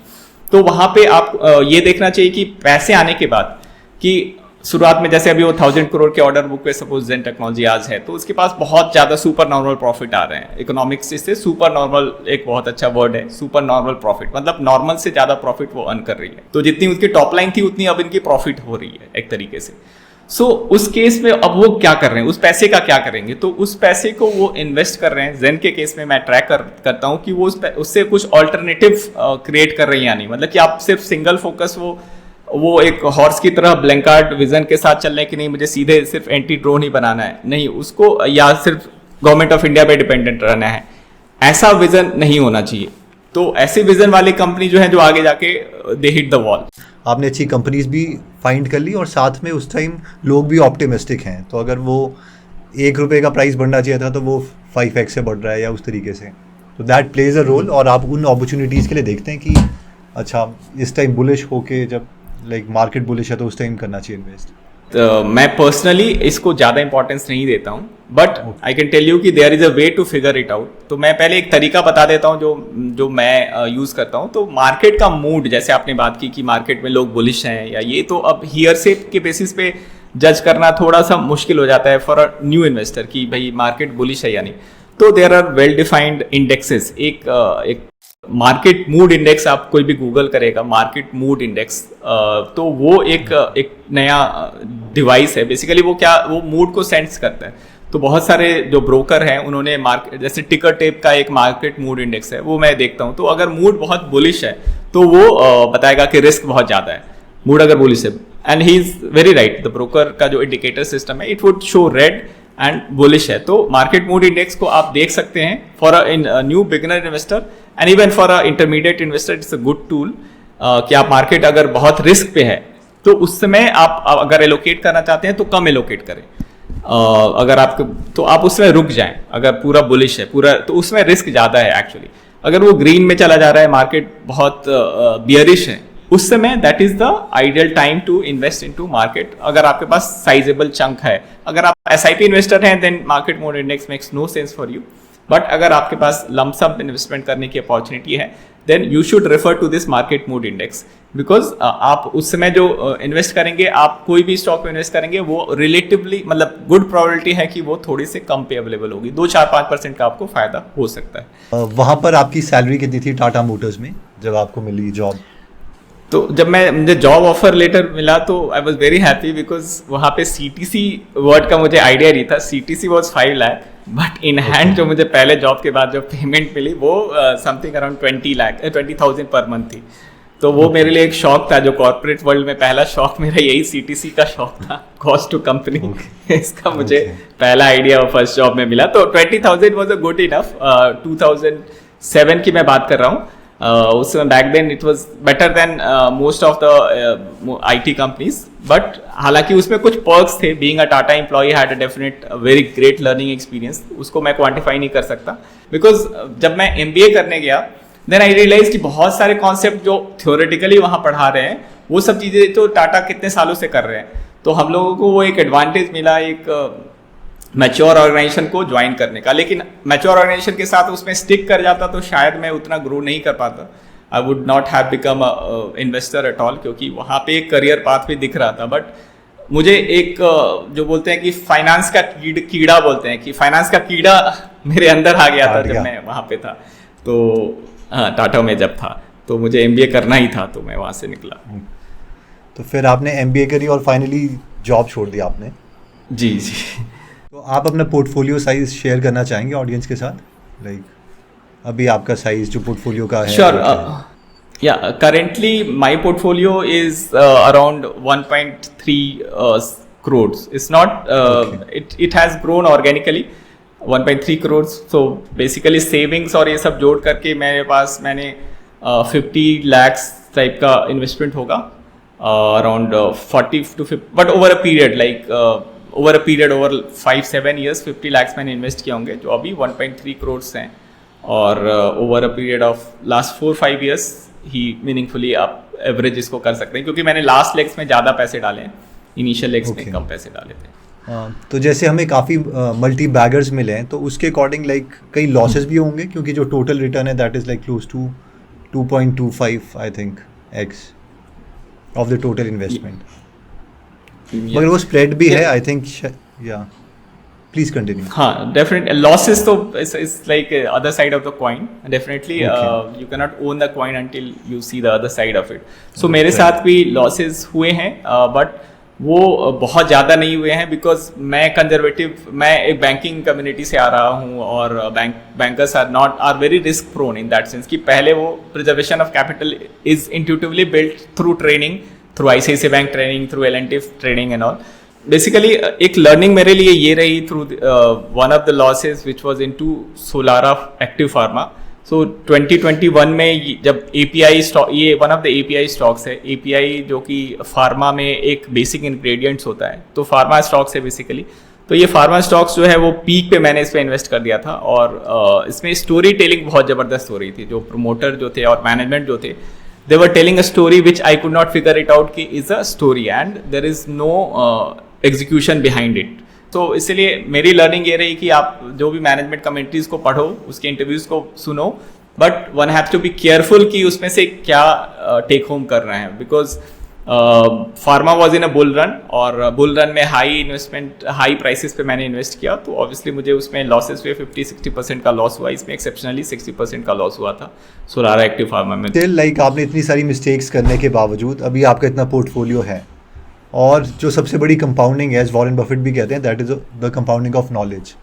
तो वहां पे आप ये देखना चाहिए कि पैसे आने के बाद कि शुरुआत में जैसे अभी वो 1000 करोड़ के ऑर्डर बुक पे सपोज जेन टेक्नोलॉजी आज है तो उसके पास बहुत ज्यादा सुपर नॉर्मल प्रॉफिट आ रहे हैं। इकोनॉमिक्स से सुपर नॉर्मल एक बहुत अच्छा वर्ड है, सुपर नॉर्मल प्रॉफिट, मतलब नॉर्मल से ज्यादा प्रॉफिट वो अर्न कर रही है। तो जितनी उसकी टॉप लाइन थी उतनी अब इनकी प्रॉफिट हो रही है एक तरीके से। सो उस केस में अब वो क्या कर रहे हैं, उस पैसे का क्या करेंगे? तो उस पैसे को वो इन्वेस्ट कर रहे हैं। जेन के केस में मैं ट्रैक करता हूँ कि वो उससे कुछ ऑल्टरनेटिव क्रिएट कर रही है या नहीं, मतलब कि आप सिर्फ सिंगल फोकस वो एक हॉर्स की तरह ब्लैंकार्ड विजन के साथ चल रहे हैं कि नहीं मुझे सीधे सिर्फ एंटी ड्रोन ही बनाना है, नहीं उसको या सिर्फ गवर्नमेंट ऑफ इंडिया पे डिपेंडेंट रहना है, ऐसा विजन नहीं होना चाहिए। तो ऐसे विजन वाली कंपनी जो है जो आगे जाके दे हिट द वॉल। आपने अच्छी कंपनीज भी फाइंड कर ली और साथ में उस टाइम लोग भी ऑप्टिमिस्टिक हैं, तो अगर वो ₹1 का प्राइस बढ़ना चाहिए था तो वो 5x से बढ़ रहा है या उस तरीके से, तो दैट प्लेज अ रोल। और आप उन अपॉर्चुनिटीज़ के लिए देखते हैं कि अच्छा इस टाइम बुलिश होके जब लाइक मार्केट बुलिश है तो उस टाइम करना चाहिए इन्वेस्ट। मैं पर्सनली इसको ज़्यादा इंपॉर्टेंस नहीं देता हूँ, but I can tell you कि there is a way to figure it out. तो मैं पहले एक तरीका बता देता हूँ जो मैं यूज़ करता हूँ। तो मार्केट का मूड, जैसे आपने बात की कि मार्केट में लोग बुलिश हैं या ये, तो अब हियरसे के बेसिस पे जज करना थोड़ा सा मुश्किल हो जाता है फॉर अ न्यू इन्वेस्टर कि भाई मार्केट बुलिश है या नहीं। तो there are well defined indexes. एक मार्केट मूड इंडेक्स, आप कोई भी गूगल करेगा मार्केट मूड इंडेक्स, तो वो एक नया डिवाइस है। बेसिकली वो मूड को सेंस करता है। तो बहुत सारे जो ब्रोकर हैं उन्होंने मार्केट, जैसे टिकर टेप का एक मार्केट मूड इंडेक्स है, वो मैं देखता हूँ। तो अगर मूड बहुत बुलिश है तो वो बताएगा कि रिस्क बहुत ज़्यादा है। मूड अगर बुलिश है, and he is very right, the broker का जो इंडिकेटर सिस्टम है it would show red and bullish है। तो मार्केट मूड इंडेक्स को आप देख सकते हैं for a new beginner investor and even for a intermediate investor. It's a good tool कि आप मार्केट अगर बहुत रिस्क पे है तो उस समय आप अगर एलोकेट करना चाहते हैं तो कम एलोकेट करें। अगर आपको तो आप उसमें रुक जाएं। अगर पूरा बुलिश है पूरा, तो उसमें रिस्क ज़्यादा है एक्चुअली। अगर वो ग्रीन में चला जा रहा है, मार्केट बहुत बियरिश है, उस समय that is the ideal time to invest into market. अगर आपके पास साइजेबल चंक है, अगर आप SIP इन्वेस्टर हैं then market mood index makes no sense for you. But अगर आपके पास लमसम इन्वेस्टमेंट करने की अपॉर्चुनिटी है then you should refer to this market mood index, because आप उस समय जो इन्वेस्ट करेंगे, आप कोई भी स्टॉक में इन्वेस्ट करेंगे, वो रिलेटिवली मतलब गुड प्रोबेबिलिटी है कि वो थोड़ी से कम पे अवेलेबल होगी। 2-4-5% का आपको फायदा हो सकता है। वहाँ पर आपकी सैलरी कितनी थी टाटा मोटर्स में जब आपको मिली जॉब? तो जब मुझे जॉब ऑफर लेटर मिला तो I was very happy, because वहाँ पे CTC वर्ड का मुझे आइडिया नहीं था। CTC was 5 lakh, but in hand जो मुझे पहले जॉब के बाद जो पेमेंट मिली वो समथिंग अराउंड 20,000 पर मंथ थी। तो वो मेरे लिए एक शौक था, जो कॉर्पोरेट वर्ल्ड में पहला शौक मेरा यही सीटीसी का शौक था, कॉस्ट टू कंपनी। इसका मुझे पहला आइडिया फर्स्ट जॉब में मिला। तो 20,000 वाज अ गुड इनफ। 2007 की मैं बात कर रहा हूँ। उस समय back then it was better than most of the IT companies, but हालांकि उसमें कुछ पर्क्स थे। Being a Tata employ had a definite very great learning experience, उसको मैं क्वांटिफाई नहीं कर सकता। बिकॉज जब मैं एमबीए करने गया, देन आई रियलाइज कि बहुत सारे कॉन्सेप्ट जो थ्योरेटिकली वहाँ पढ़ा रहे हैं, वो सब चीज़ें तो टाटा कितने सालों से कर रहे हैं। तो हम लोगों को वो एक एडवांटेज मिला एक मैच्योर ऑर्गेनाइजेशन को ज्वाइन करने का। लेकिन मैच्योर ऑर्गेनाइजेशन के साथ उसमें स्टिक कर जाता तो शायद मैं उतना ग्रो नहीं कर पाता। I would not have become investor at all, क्योंकि वहाँ पे एक करियर पाथ भी दिख रहा था। बट मुझे एक जो बोलते हैं कि फाइनेंस का कीड़ा बोलते हैं, कि फाइनेंस का कीड़ा मेरे अंदर आ गया था जब मैं वहाँ पे था। तो हाँ, टाटा में जब था तो मुझे एमबीए करना ही था, तो मैं वहाँ से निकला। तो फिर आपने एमबीए करी और फाइनली जॉब छोड़ दी आपने? जी जी। तो आप अपना पोर्टफोलियो साइज शेयर करना चाहेंगे ऑडियंस के साथ? लाइक अभी आपका साइज जो पोर्टफोलियो का है? श्योर। या currently my portfolio is around 1.3 crores. It's not it has grown organically 1.3 crores. So basically savings और ये सब जोड़ करके मेरे पास मैंने 50 lakhs टाइप का इन्वेस्टमेंट होगा, around 40 to 50, but over a period like over a period over 5-7 years 50 lakhs मैंने इन्वेस्ट किए होंगे, जो अभी 1.3 crores हैं। और over a period of last 4-5 years he meaningfully आप एवरेज इसको कर सकते हैं, क्योंकि मैंने लास्ट लेग्स में ज़्यादा पैसे डाले हैं, इनिशियल लेग्स में कम पैसे डाले थे। तो जैसे हमें काफ़ी मल्टी बैगर्स मिले हैं, तो उसके अकॉर्डिंग लाइक कई लॉसेस भी होंगे, क्योंकि जो टोटल रिटर्न है that is like close to 2.25 I think x of the total investment. मगर वो स्प्रेड भी है आई थिंक। या प्लीज कंटिन्यू। हाँ, डेफिनेटली लॉसेस तो it's like other side of the coin. Definitely you can not own the coin until you see the other side of it. So मेरे साथ भी लॉसेस हुए हैं, बट वो बहुत ज़्यादा नहीं हुए हैं, बिकॉज मैं एक बैंकिंग कम्युनिटी से आ रहा हूँ, और bankers are very risk prone in that sense कि पहले वो preservation of capital is intuitively built through training, through ICICI bank training, through L&T training and all. Basically एक लर्निंग मेरे लिए ये रही through one of the losses which was in to Solara Active Pharma. So 2021 में जब API stock, ये one of the API stocks है, API जो कि फार्मा में एक बेसिक इंग्रेडिएंट्स होता है, तो फार्मा स्टॉक्स है बेसिकली। तो ये फार्मा स्टॉक्स जो है वो पीक पे मैंने इस पर इन्वेस्ट कर दिया था, और इसमें स्टोरी टेलिंग बहुत ज़बरदस्त हो रही थी। जो प्रमोटर जो थे और मैनेजमेंट जो थे, they were telling a story which I could not figure it out कि is a story and there is no execution behind it। तो इसलिए मेरी लर्निंग ये रही कि आप जो भी मैनेजमेंट कमेंट्रीज को पढ़ो, उसके इंटरव्यूज को सुनो, but one have to be careful कि उसमें से क्या टेक होम कर रहे हैं। Because pharma was in a bull run, और बुल रन में हाई इन्वेस्टमेंट, हाई प्राइसेस पे मैंने इन्वेस्ट किया, तो ऑब्वियसली मुझे उसमें लॉसेस हुए, 50-60% का लॉस हुआ। इसमें एक्सेप्शनली 60% का लॉस हुआ था सोलारा एक्टिव फार्मा में। स्टिल लाइक आपने इतनी सारी मिस्टेक्स करने के बावजूद अभी आपका इतना पोर्टफोलियो है, और जो सबसे बड़ी कंपाउंडिंग है, वॉरेन बफेट भी कहते हैं, that is the compounding of knowledge.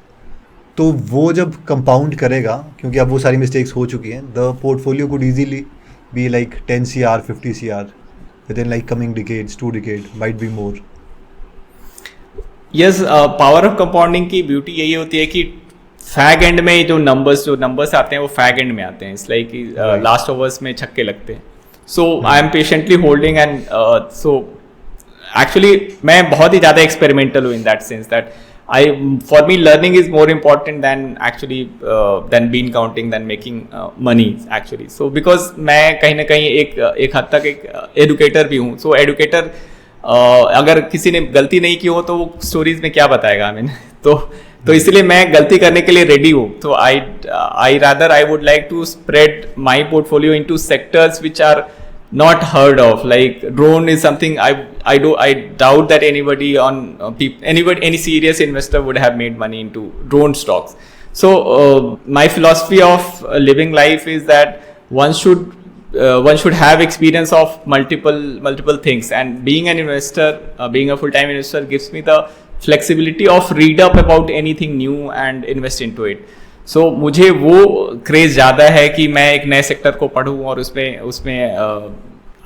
तो वो जब कंपाउंड करेगा, क्योंकि अब वो सारी मिस्टेक्स हो चुकी हैं, the portfolio could easily be like 10 CR 50 CR within like coming decades, 2 decades, might be more. Yes, power of compounding की ब्यूटी यही होती है कि फैग एंड में जो नंबर्स आते हैं वो फैग एंड में आते हैं। इट्स लाइक लास्ट ओवर्स में छक्के लगते हैं। So I am patiently holding, and so actually मैं बहुत ही ज़्यादा एक्सपेरिमेंटल हूँ in that sense that for me learning is more important than actually than bean counting, than making money actually। So because मैं कहीं ना कहीं एक हद तक एक एडुकेटर भी हूँ। So एडुकेटर अगर किसी ने गलती नहीं की हो तो वो स्टोरीज में क्या बताएगा हमें। तो इसलिए मैं गलती करने के लिए रेडी हूँ। तो I would like to spread my portfolio into sectors which are not heard of, like drone is something I doubt that any serious investor would have made money into drone stocks. So my philosophy of living life is that one should have experience of multiple things, and being an investor, being a full-time investor gives me the flexibility of read up about anything new and invest into it. So मुझे वो craze ज़्यादा है कि मैं एक नए sector को पढूं और उसमें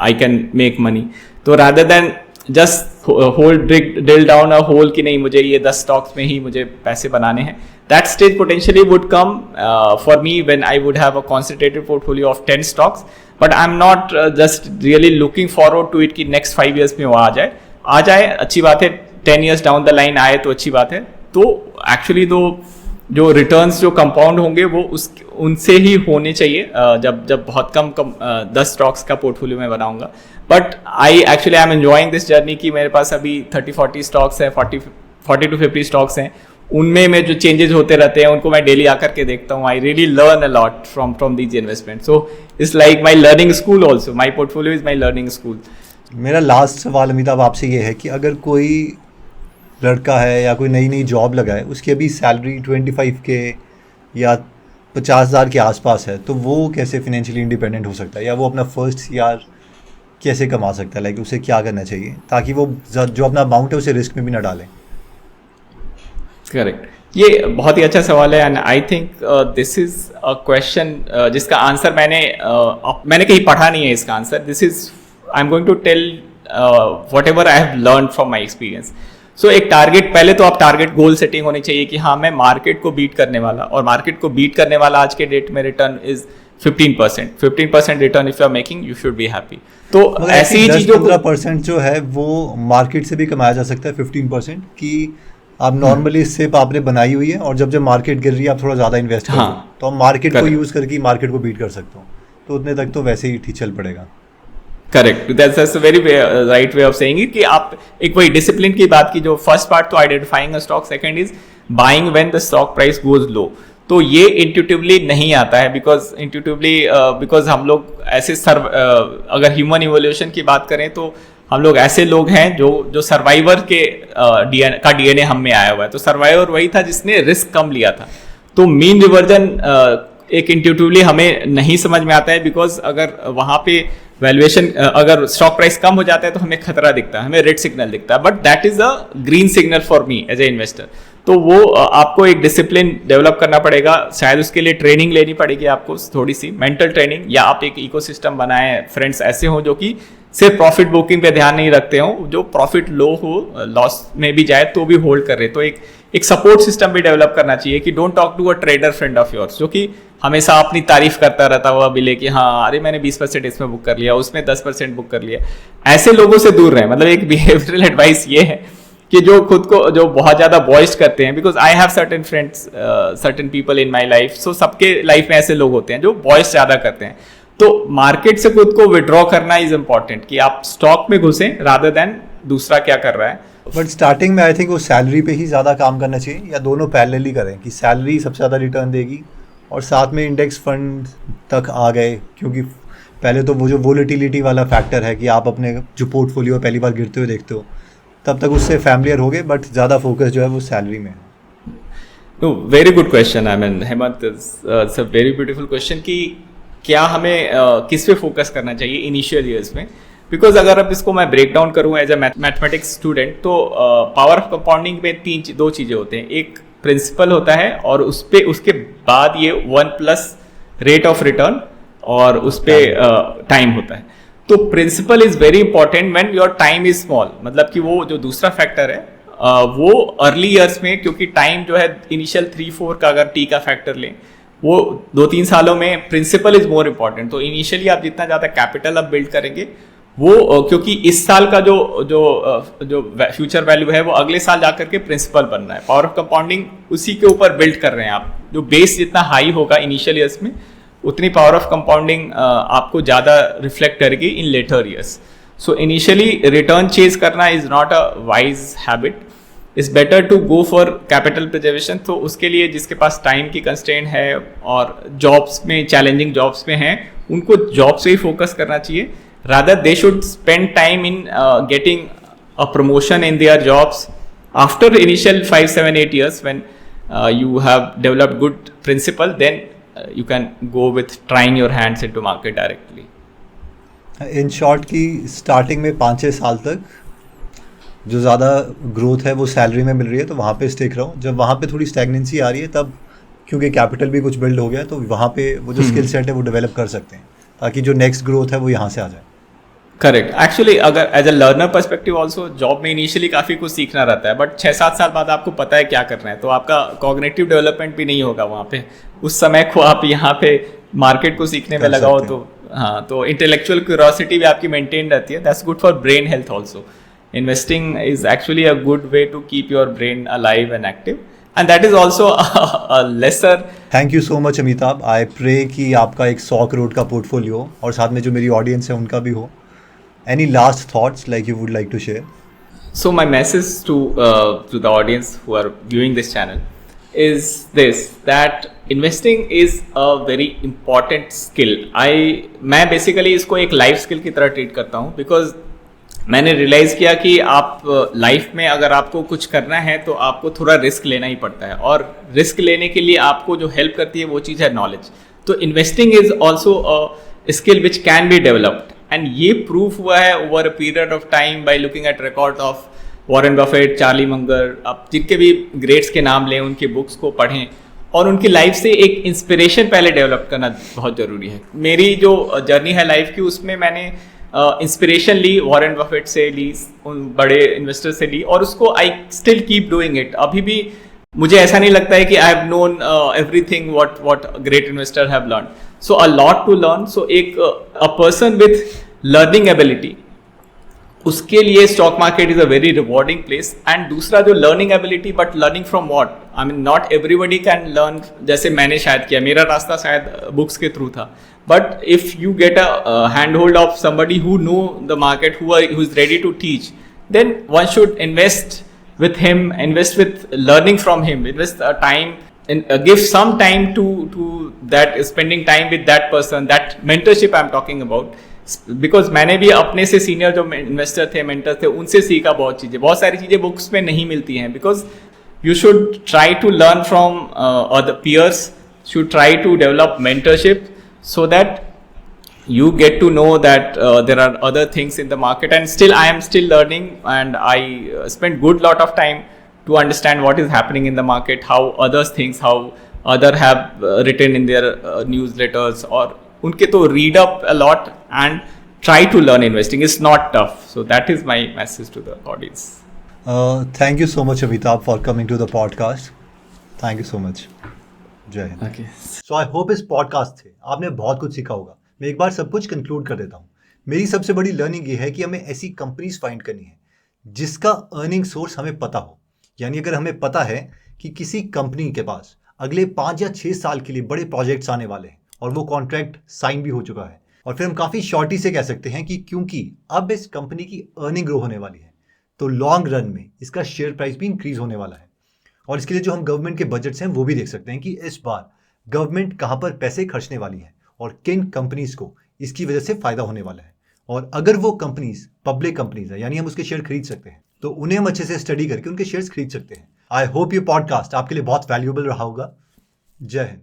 आई कैन मेक मनी. तो rather than just drill down a hole कि नहीं मुझे ये 10 स्टॉक्स में ही मुझे पैसे बनाने हैं, that stage potentially would come for me when I would have a concentrated portfolio of 10 stocks, but I'm not just really looking forward to it कि next 5 years में वो आ जाए अच्छी बात है, 10 years down the line आए तो अच्छी बात है. तो actually जो रिटर्न्स जो कंपाउंड होंगे वो उनसे ही होने चाहिए जब बहुत कम 10 स्टॉक्स का पोर्टफोलियो में बनाऊंगा. But I am enjoying this journey कि मेरे पास अभी 30-40 स्टॉक्स हैं, 40 to 50 स्टॉक्स हैं, उनमें में जो चेंजेस होते रहते हैं उनको मैं डेली आकर के देखता हूँ. I really learn a lot from these investment. So it's like my learning school also. My portfolio is my learning school. मेरा लास्ट सवाल अमिताभ आपसे ये है कि अगर कोई लड़का है या कोई नई जॉब लगा है, उसकी अभी सैलरी 25K या 50,000 के आसपास है, तो वो कैसे फाइनेंशियली इंडिपेंडेंट हो सकता है, या वो अपना फर्स्ट CR कैसे कमा सकता है? लाइक उसे क्या करना चाहिए ताकि वो जो अपना अमाउंट है उसे रिस्क में भी ना डालें? करेक्ट, ये बहुत ही अच्छा सवाल है. And I think this is a question जिसका आंसर मैंने कहीं पढ़ा नहीं है. इसका answer this is I am going to tell whatever I have learn from my experience. So एक टारगेट, पहले तो आप टारगेट गोल सेटिंग होनी चाहिए कि हाँ मैं मार्केट को बीट करने वाला, और मार्केट को बीट करने वाला आज के डेट में return is 15% return if you are making, you should be happy. तो ऐसी ही चीजों 15% जो है वो मार्केट से भी कमाया जा सकता है. 15% की आप नॉर्मली सिप आपने बनाई हुई है, और जब मार्केट गिर रही है आप थोड़ा ज़्यादा इन्वेस्ट करो, तो आप मार्केट को यूज़ करके मार्केट को बीट कर सकते हो. तो उतने तक तो वैसे ही ठीक चल पड़ेगा. Correct, that's a very right way of saying it कि आप एक वही डिसिप्लिन की बात की. जो फर्स्ट पार्ट तो identifying a stock, second is buying when the stock price goes low. तो ये इंट्यूटिवली नहीं आता है बिकॉज हम लोग ऐसे अगर ह्यूमन इवोल्यूशन की बात करें तो हम लोग ऐसे लोग हैं जो सर्वाइवर के DNA हम में आया हुआ है. तो सर्वाइवर वही था जिसने रिस्क कम लिया था. तो मीन रिवर्जन एक इंट्यूटिवली हमें नहीं समझ में आता है, बिकॉज अगर वहाँ पे वैल्यूएशन, अगर स्टॉक प्राइस कम हो जाता है तो हमें खतरा दिखता है, हमें रेड सिग्नल दिखता है, but that is a green signal for me as a investor. तो वो आपको एक डिसिप्लिन डेवलप करना पड़ेगा. शायद उसके लिए ट्रेनिंग लेनी पड़ेगी आपको, थोड़ी सी मेंटल ट्रेनिंग, या आप एक इकोसिस्टम बनाएं, फ्रेंड्स ऐसे हो जो कि सिर्फ प्रॉफिट बुकिंग पे ध्यान नहीं रखते हो, जो प्रॉफिट लो हो, लॉस में भी जाए तो भी होल्ड कर रहे. तो एक सपोर्ट सिस्टम भी डेवलप करना चाहिए कि don't talk to a trader friend of yours जो कि हमेशा अपनी तारीफ करता रहता हुआ मिले कि हाँ अरे मैंने 20% इसमें बुक कर लिया, उसमें 10% बुक कर लिया. ऐसे लोगों से दूर रहें. मतलब एक बिहेवियरल एडवाइस ये है कि जो खुद को जो बहुत ज्यादा बॉइस्ट करते हैं, because I have certain friends, certain people in my life. So सबके लाइफ में ऐसे लोग होते हैं जो बॉइस्ट ज्यादा करते हैं. तो मार्केट से खुद को विड्रॉ करना इज इंपॉर्टेंट कि आप स्टॉक में घुसें रादर देन दूसरा क्या कर रहा है. बट स्टार्टिंग में आई थिंक वो सैलरी पे ही ज़्यादा काम करना चाहिए, या दोनों पैरेलली करें कि सैलरी सबसे ज़्यादा रिटर्न देगी और साथ में इंडेक्स फंड तक आ गए, क्योंकि पहले तो वो जो वोलेटिलिटी वाला फैक्टर है कि आप अपने जो पोर्टफोलियो पहली बार गिरते हुए देखते हो तब तक उससे फैमिलियर हो गए, बट ज़्यादा फोकस जो है वो सैलरी में है. No, very good question. I mean, Hemant, it's a very beautiful question कि क्या हमें किस पे फोकस करना चाहिए इनिशियल ईयर्स में. बिकॉज अगर अब इसको मैं ब्रेक डाउन करूँ एज ए मैथमेटिक्स स्टूडेंट, तो पावर ऑफ कंपाउंडिंग में दो चीज़ें होते हैं. एक प्रिंसिपल होता है और उसके बाद ये 1+ रेट ऑफ रिटर्न, और उस पर टाइम होता है. तो principal is very important when your time is small. मतलब कि वो जो दूसरा फैक्टर है वो अर्ली ईयर्स में, क्योंकि टाइम जो है इनिशियल 3-4 का अगर टी का फैक्टर लें, वो 2-3 सालों में प्रिंसिपल इज मोर इम्पॉर्टेंट. तो इनिशियली आप जितना ज़्यादा कैपिटल आप बिल्ड करेंगे वो क्योंकि इस साल का जो फ्यूचर वैल्यू है वो अगले साल जाकर के प्रिंसिपल बन रहा है. पावर ऑफ कंपाउंडिंग उसी के ऊपर बिल्ड कर रहे हैं आप. जो बेस जितना हाई होगा इनिशियल ईयर्स में, उतनी पावर ऑफ कंपाउंडिंग आपको ज़्यादा रिफ्लेक्ट करेगी in later years. So initially return chase करना is not a wise habit. It's better to go for capital preservation. तो उसके लिए जिसके पास टाइम की कंस्ट्रेंट है और जॉब्स में, चैलेंजिंग जॉब्स में हैं, उनको जॉब से ही फोकस करना चाहिए. Rather they should spend time in getting a promotion in their jobs after initial 5-7-8 years when you have developed good principle, then you can go with trying your hands into market directly. In short की starting में 5-6 साल तक जो ज़्यादा growth है वो salary में मिल रही है, तो वहाँ पे स्टिक रहो. जब वहाँ पे थोड़ी स्टैग्नेंसी आ रही है तब, क्योंकि कैपिटल भी कुछ बिल्ड हो गया, तो वहाँ पे वो जो स्किल सेट है वो डेवलप कर सकते हैं ताकि जो नेक्स्ट ग्रोथ है वो यहाँ से आ जाए. करेक्ट। एक्चुअली अगर as a learner perspective also job में इनिशियली काफ़ी कुछ सीखना रहता है, बट 6-7 साल बाद आपको पता है क्या करना है, तो आपका कॉग्निटिव डेवलपमेंट भी नहीं होगा वहाँ पे। उस समय को आप यहाँ पे मार्केट को सीखने में कर लगाओ सकते तो हाँ, तो इंटेलेक्चुअल क्यूरोसिटी भी आपकी मेंटेन रहती है। That's good for brain health also. Investing is actually a good way to keep your brain alive and active, and that is also a lesser. Thank you so much Amitabh. I pray कि आपका एक 100 करोड़ का portfolio हो और साथ में जो मेरी ऑडियंस है उनका भी हो। Any last thoughts like you would like to share? So my message to the audience who are viewing this channel is this, that investing is a very important skill. मैं basically इसको एक life skill की तरह treat करता हूँ, because मैंने realise किया कि आप लाइफ में अगर आपको कुछ करना है तो आपको थोड़ा रिस्क लेना ही पड़ता है, और रिस्क लेने के लिए आपको जो हेल्प करती है वो चीज़ है नॉलेज। तो investing is also a skill which can be developed, and ये प्रूफ हुआ है over a period of time by looking at record of Warren Buffett, Charlie Munger. आप जिनके भी ग्रेट्स के नाम लें, उनकी बुक्स को पढ़ें और उनकी लाइफ से एक इंस्पिरेशन पहले डेवलप करना बहुत ज़रूरी है। मेरी जो जर्नी है लाइफ की, उसमें मैंने इंस्पिरेशन ली, वॉरेन बफेट से ली, उन बड़े इन्वेस्टर से ली, और उसको I still keep doing it. अभी भी मुझे ऐसा नहीं लगता है कि I have known everything what great investor have learn. So a lot to learn. So एक a person with learning ability, उसके लिए stock market is a very rewarding place. And दूसरा जो learning ability, but learning from what, I mean not everybody can learn, जैसे मैंने शायद किया, मेरा रास्ता शायद बुक्स के थ्रू था, but if you get a hand hold of somebody who know the market, who is ready to teach, then one should invest with him, invest with learning from him, invest time and give some time to that, spending time with that person, that mentorship I'm talking about, because मैंने भी अपने से senior जो investor थे, mentor थे, उनसे सीखा बहुत चीज़ें। बहुत सारी चीज़ें बुक्स में नहीं मिलती हैं, because you should try to learn from other peers, should try to develop mentorship, so that you get to know that there are other things in the market. And still I am still learning, and I spend good lot of time to understand what is happening in the market, how others things, how other have written in their newsletters, or unke to read up a lot and try to learn investing. It's not tough. So that is my message to the audience. Thank you so much Amitabh for coming to the podcast. Thank you so much. जय Hind. Okay. So I hope इस podcast से आपने बहुत कुछ सीखा होगा। मैं एक बार सब कुछ कंक्लूड कर देता हूँ। मेरी सबसे बड़ी लर्निंग ये है कि हमें ऐसी कंपनीज फाइंड करनी है जिसका अर्निंग सोर्स हमें पता हो। यानी अगर हमें पता है कि किसी कंपनी के पास अगले 5 या 6 साल के लिए बड़े प्रोजेक्ट्स आने वाले हैं और वो कॉन्ट्रैक्ट साइन भी हो चुका है, और फिर हम काफ़ी शॉर्टी से कह सकते हैं कि क्योंकि अब इस कंपनी की अर्निंग ग्रो होने वाली है, तो लॉन्ग रन में इसका शेयर प्राइस भी इंक्रीज होने वाला है। और इसके लिए जो हम गवर्नमेंट के बजट्स हैं वो भी देख सकते हैं कि इस बार गवर्नमेंट कहाँ पर पैसे खर्चने वाली है और किन कंपनीज को इसकी वजह से फायदा होने वाला है। और अगर वो कंपनीज पब्लिक कंपनीज है, यानी हम उसके शेयर खरीद सकते हैं, तो उन्हें हम अच्छे से स्टडी करके उनके शेयर्स खरीद सकते हैं। आई होप ये पॉडकास्ट आपके लिए बहुत वैल्यूएबल रहा होगा। जय हिंद।